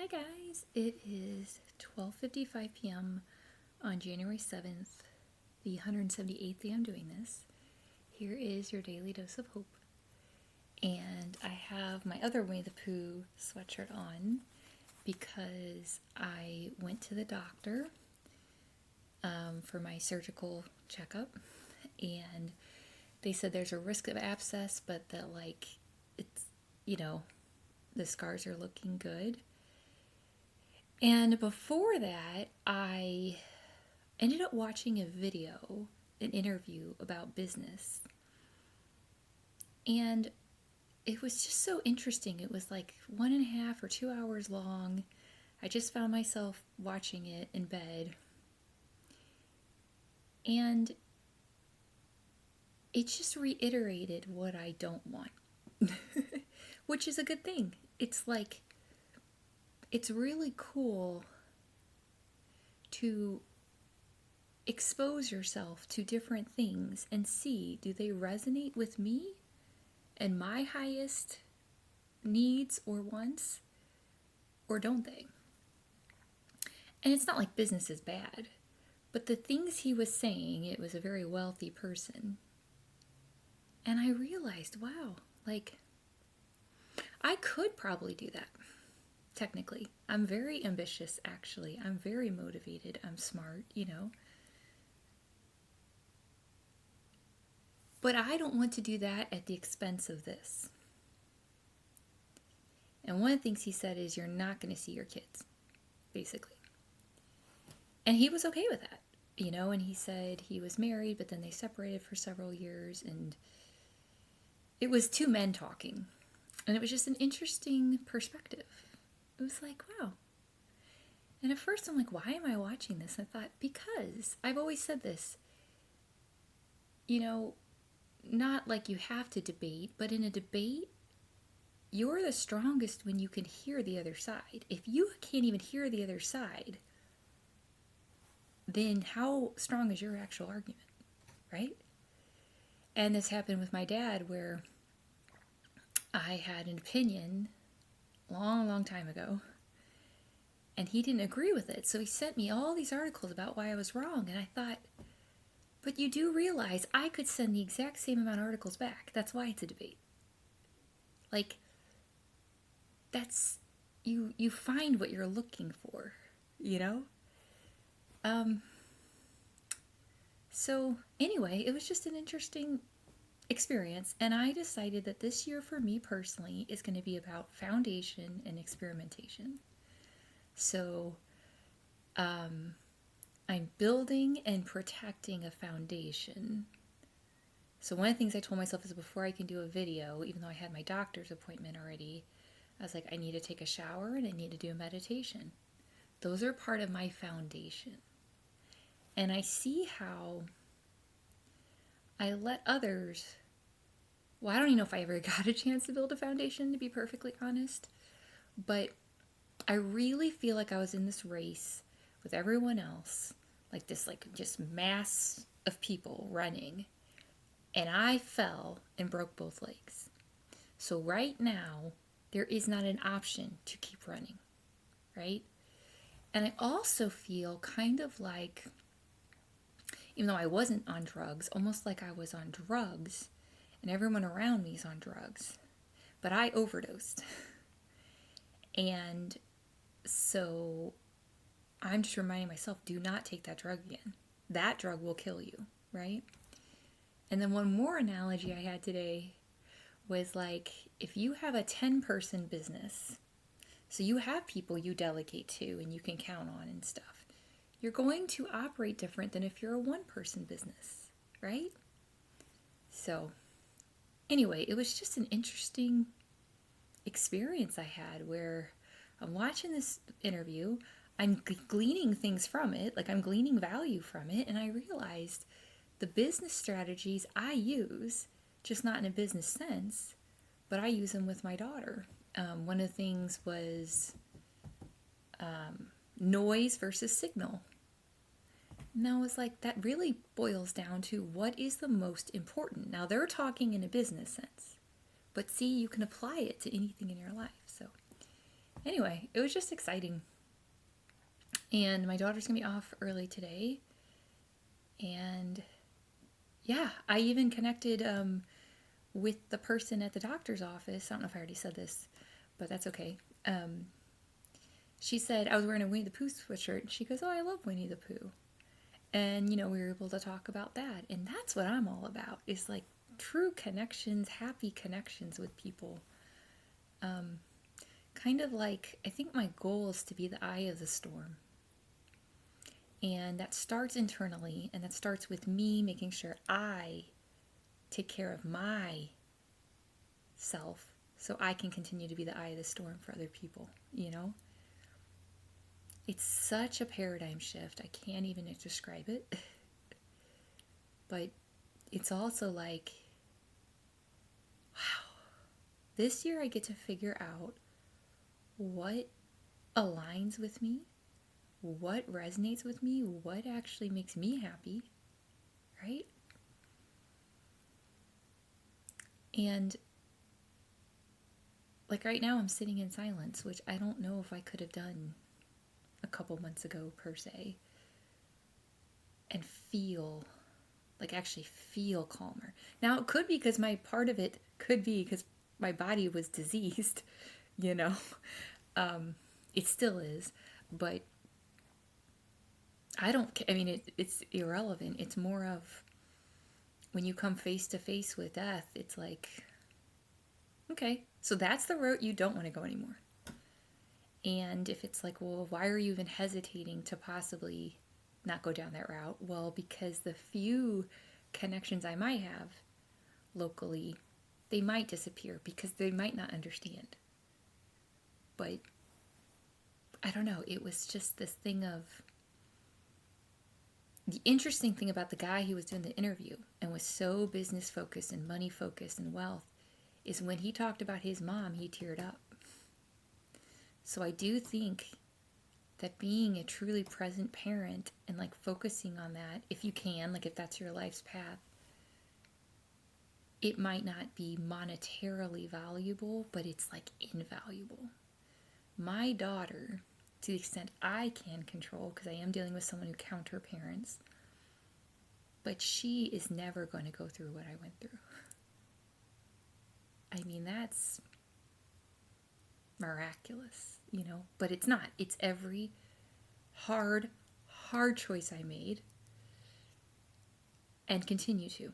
Hi guys, it is 12:55 p.m. on January 7th, the 178th day I'm doing this. Here is your daily dose of hope. And I have my other Winnie the Pooh sweatshirt on because I went to the doctor for my surgical checkup, and they said there's a risk of abscess, but that it's, the scars are looking good. And before that, I ended up watching a video, an interview about business. And it was just so interesting. It was like 1.5 or 2 hours long. I just found myself watching it in bed. And it just reiterated what I don't want, which is a good thing. It's really cool to expose yourself to different things and see, do they resonate with me and my highest needs or wants, or don't they? And it's not like business is bad, but the things he was saying, it was a very wealthy person. And I realized, wow, I could probably do that. Technically, I'm very ambitious, actually. I'm very motivated. I'm smart, But I don't want to do that at the expense of this. And one of the things he said is, you're not going to see your kids, basically. And he was okay with that, and he said he was married, but then they separated for several years, and it was two men talking. And it was just an interesting perspective. It was like, wow. And at first I'm like, why am I watching this? I thought, because I've always said this, not like you have to debate, but in a debate, you're the strongest when you can hear the other side. If you can't even hear the other side, then how strong is your actual argument, right? And this happened with my dad, where I had an opinion long, long time ago, and he didn't agree with it. So he sent me all these articles about why I was wrong, and I thought, but you do realize I could send the exact same amount of articles back. That's why it's a debate. That's, you find what you're looking for, So anyway, it was just an interesting experience, and I decided that this year for me personally is going to be about foundation and experimentation. So I'm building and protecting a foundation. So one of the things I told myself is, before I can do a video, even though I had my doctor's appointment already, I was like, I need to take a shower and I need to do a meditation. Those are part of my foundation. And I see how I let others, well, I don't even know if I ever got a chance to build a foundation, to be perfectly honest, but I really feel like I was in this race with everyone else, like this, just mass of people running, and I fell and broke both legs. So right now, there is not an option to keep running, right? And I also feel kind of like, even though I wasn't on drugs, almost like I was on drugs, and everyone around me is on drugs. But I overdosed. And so I'm just reminding myself, do not take that drug again. That drug will kill you, right? And then one more analogy I had today was like, if you have a 10-person business, so you have people you delegate to and you can count on and stuff, you're going to operate different than if you're a 1-person business, right? So anyway, it was just an interesting experience I had, where I'm watching this interview, I'm gleaning things from it, I'm gleaning value from it, and I realized the business strategies I use, just not in a business sense, but I use them with my daughter. One of the things was noise versus signal. And I was like, that really boils down to what is the most important. Now, they're talking in a business sense, but see, you can apply it to anything in your life. So Anyway, it was just exciting. And my daughter's going to be off early today. And yeah, I even connected with the person at the doctor's office. I don't know if I already said this, but that's okay. She said I was wearing a Winnie the Pooh sweatshirt. And she goes, "Oh, I love Winnie the Pooh." And, we were able to talk about that. And that's what I'm all about, is like true connections, happy connections with people. Kind of like, I think my goal is to be the eye of the storm. And that starts internally, and that starts with me making sure I take care of myself so I can continue to be the eye of the storm for other people, It's such a paradigm shift. I can't even describe it. But it's also like, wow, this year I get to figure out what aligns with me, what resonates with me, what actually makes me happy, right? And like right now I'm sitting in silence, which I don't know if I could have done a couple months ago per se, and actually feel calmer. Now it could be because my body was diseased, it still is, but it's irrelevant. It's more of when you come face to face with death, it's like, okay, so that's the route you don't want to go anymore. And if it's like, well, why are you even hesitating to possibly not go down that route? Well, because the few connections I might have locally, they might disappear because they might not understand. But I don't know, it was just this thing of, the interesting thing about the guy who was doing the interview and was so business focused and money focused and wealth is when he talked about his mom, he teared up. So I do think that being a truly present parent and like focusing on that, if you can, like if that's your life's path, it might not be monetarily valuable, but it's like invaluable. My daughter, to the extent I can control, because I am dealing with someone who counter parents, but she is never going to go through what I went through. I mean, that's miraculous, but it's not. It's every hard choice I made and continue to.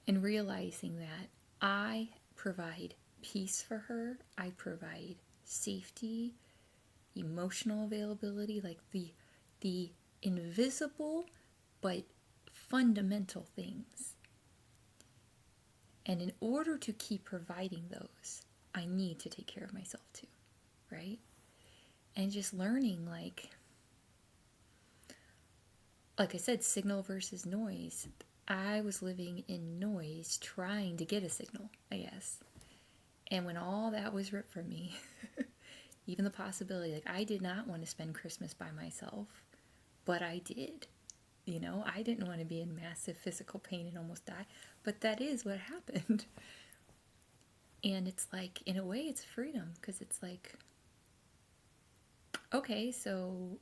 And realizing that I provide peace for her, I provide safety, emotional availability, like the invisible but fundamental things. And in order to keep providing those, I need to take care of myself too, right? And just learning, like I said, signal versus noise. I was living in noise trying to get a signal, I guess. And when all that was ripped from me, even the possibility, like I did not want to spend Christmas by myself, but I did. I didn't want to be in massive physical pain and almost die, but that is what happened. And it's like, in a way, it's freedom, because it's like, okay, so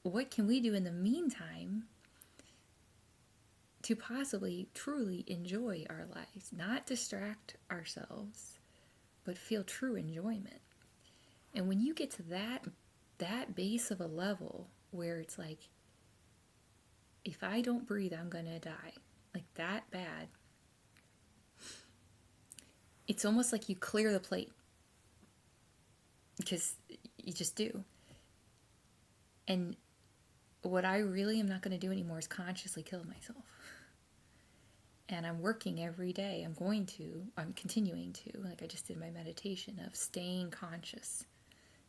what can we do in the meantime to possibly truly enjoy our lives? Not distract ourselves, but feel true enjoyment. And when you get to that base of a level where it's like, if I don't breathe, I'm gonna die, like that bad, it's almost like you clear the plate, because you just do. And what I really am not going to do anymore is consciously kill myself. And I'm working every day. I'm continuing to, like I just did my meditation of staying conscious,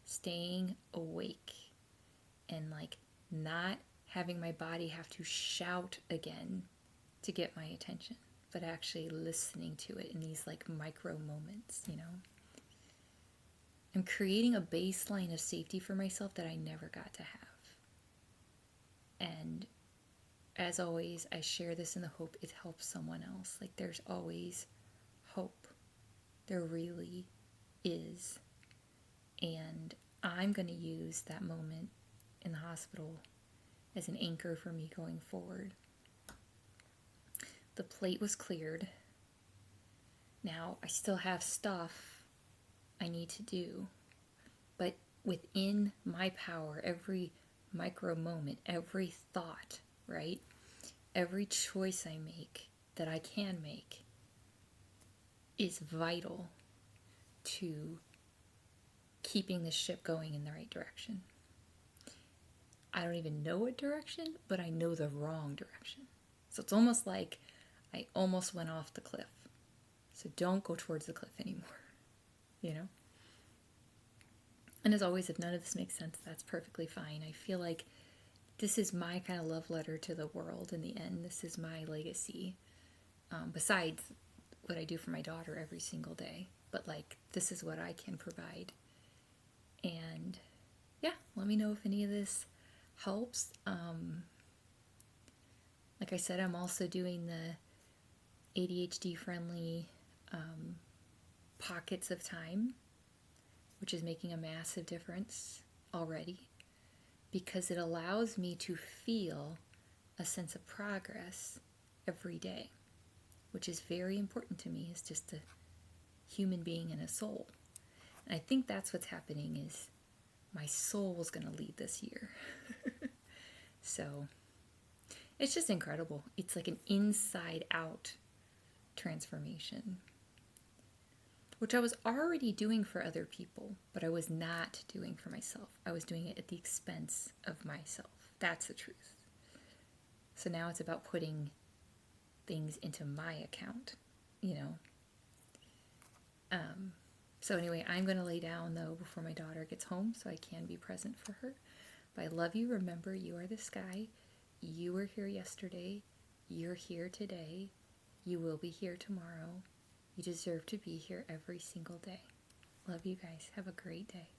staying awake, and like not having my body have to shout again to get my attention, but actually listening to it in these like micro moments, I'm creating a baseline of safety for myself that I never got to have. And as always, I share this in the hope it helps someone else. Like there's always hope. There really is. And I'm going to use that moment in the hospital as an anchor for me going forward. The plate was cleared. Now, I still have stuff I need to do, but within my power, every micro moment, every thought, right? Every choice I make that I can make is vital to keeping the ship going in the right direction. I don't even know what direction, but I know the wrong direction. So it's almost like I almost went off the cliff. So don't go towards the cliff anymore, you know? And as always, if none of this makes sense, that's perfectly fine. I feel like this is my kind of love letter to the world in the end. This is my legacy. Besides what I do for my daughter every single day. But like, this is what I can provide. And yeah, let me know if any of this helps. Like I said, I'm also doing the ADHD friendly pockets of time, which is making a massive difference already, because it allows me to feel a sense of progress every day, which is very important to me as just a human being and a soul. And I think that's what's happening, is my soul is going to lead this year. So it's just incredible. It's like an inside out transformation, which I was already doing for other people, but I was not doing for myself. I was doing it at the expense of myself. That's the truth. So now it's about putting things into my account, you know. So anyway, I'm going to lay down, though, before my daughter gets home so I can be present for her. But I love you. Remember, you are the sky. You were here yesterday. You're here today. You will be here tomorrow. You deserve to be here every single day. Love you guys. Have a great day.